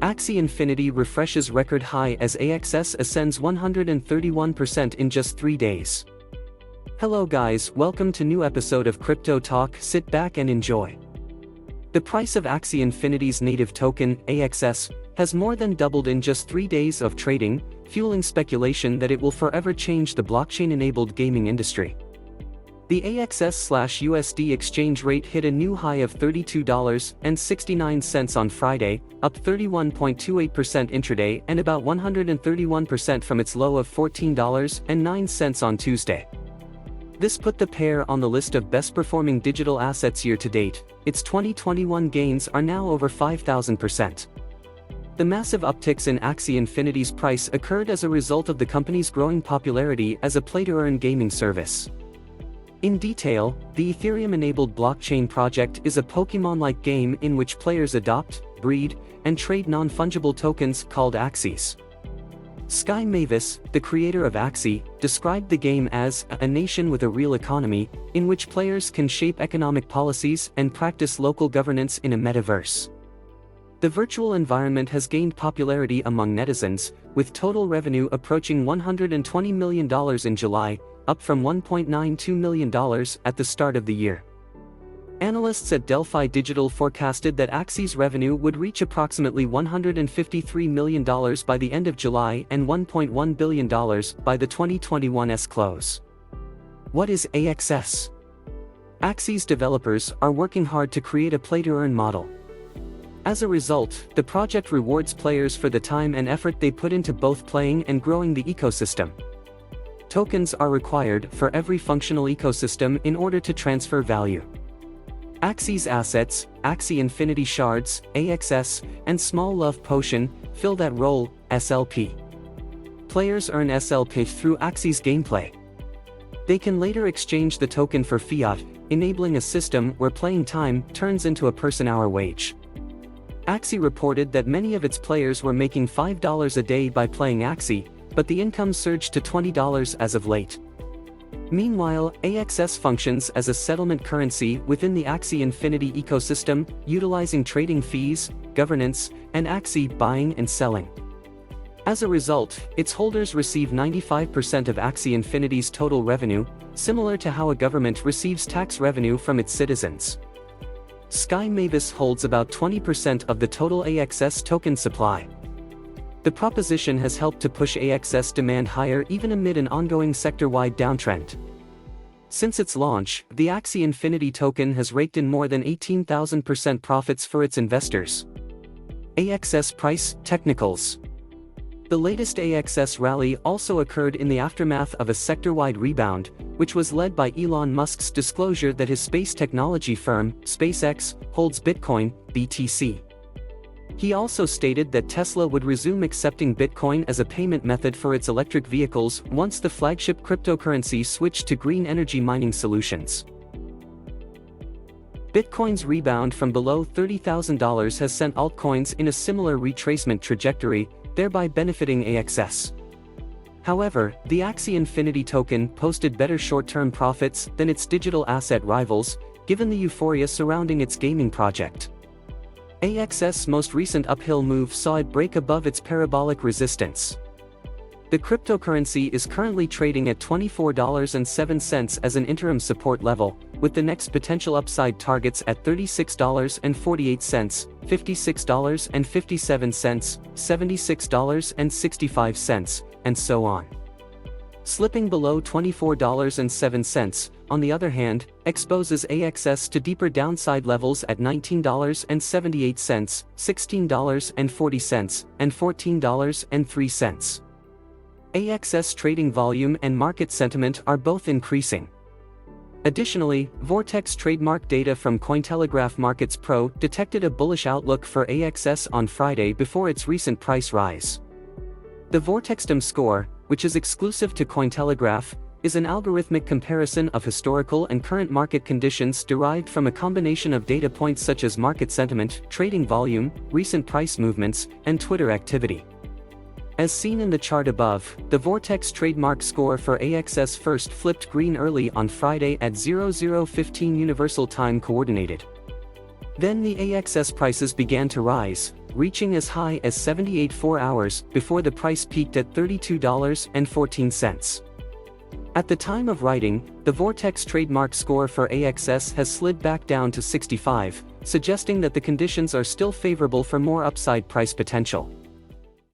Axie Infinity refreshes record high as AXS ascends 131% in just 3 days. Hello guys, welcome to new episode of Crypto Talk. Sit back and enjoy. The price of Axie Infinity's native token, AXS, has more than doubled in just 3 days of trading, fueling speculation that it will forever change the blockchain-enabled gaming industry. The AXS/USD exchange rate hit a new high of $32.69 on Friday, up 31.28% intraday and about 131% from its low of $14.09 on Tuesday. This put the pair on the list of best-performing digital assets year-to-date. Its 2021 gains are now over 5,000%. The massive upticks in Axie Infinity's price occurred as a result of the company's growing popularity as a play-to-earn gaming service. In detail, the Ethereum-enabled blockchain project is a Pokemon-like game in which players adopt, breed, and trade non-fungible tokens called Axies. Sky Mavis, the creator of Axie, described the game as a nation with a real economy, in which players can shape economic policies and practice local governance in a metaverse. The virtual environment has gained popularity among netizens, with total revenue approaching $120 million in July, up from $1.92 million at the start of the year. Analysts at Delphi Digital forecasted that Axie's revenue would reach approximately $153 million by the end of July and $1.1 billion by the 2021's close. What is AXS? Axie's developers are working hard to create a play-to-earn model. As a result, the project rewards players for the time and effort they put into both playing and growing the ecosystem. Tokens are required for every functional ecosystem in order to transfer value. Axie's assets, Axie Infinity Shards, AXS, and Small Love Potion, fill that role, SLP. Players earn SLP through Axie's gameplay. They can later exchange the token for fiat, enabling a system where playing time turns into a person-hour wage. Axie reported that many of its players were making $5 a day by playing Axie, but the income surged to $20 as of late. Meanwhile, AXS functions as a settlement currency within the Axie Infinity ecosystem, utilizing trading fees, governance, and Axie buying and selling. As a result, its holders receive 95% of Axie Infinity's total revenue, similar to how a government receives tax revenue from its citizens. Sky Mavis holds about 20% of the total AXS token supply. The proposition has helped to push AXS demand higher even amid an ongoing sector-wide downtrend. Since its launch, the Axie Infinity token has raked in more than 18,000% profits for its investors. AXS price technicals. The latest AXS rally also occurred in the aftermath of a sector-wide rebound, which was led by Elon Musk's disclosure that his space technology firm, SpaceX, holds Bitcoin, BTC. He also stated that Tesla would resume accepting Bitcoin as a payment method for its electric vehicles once the flagship cryptocurrency switched to green energy mining solutions. Bitcoin's rebound from below $30,000 has sent altcoins in a similar retracement trajectory, thereby benefiting AXS. However, the Axie Infinity token posted better short-term profits than its digital asset rivals, given the euphoria surrounding its gaming project. AXS' most recent uphill move saw it break above its parabolic resistance. The cryptocurrency is currently trading at $24.07 as an interim support level, with the next potential upside targets at $36.48, $56.57, $76.65, and so on. Slipping below $24.07, on the other hand, exposes AXS to deeper downside levels at $19.78, $16.40, and $14.03. AXS trading volume and market sentiment are both increasing. Additionally, Vortex trademark data from Cointelegraph Markets Pro detected a bullish outlook for AXS on Friday before its recent price rise. The Vortexdom score, which is exclusive to Cointelegraph, is an algorithmic comparison of historical and current market conditions derived from a combination of data points such as market sentiment, trading volume, recent price movements, and Twitter activity. As seen in the chart above, the Vortex trademark score for AXS first flipped green early on Friday at 00:15 Universal Time Coordinated. Then the AXS prices began to rise, reaching as high as 78 4 hours before the price peaked at $32.14. At the time of writing, the Vortex trademark score for AXS has slid back down to 65, suggesting that the conditions are still favorable for more upside price potential.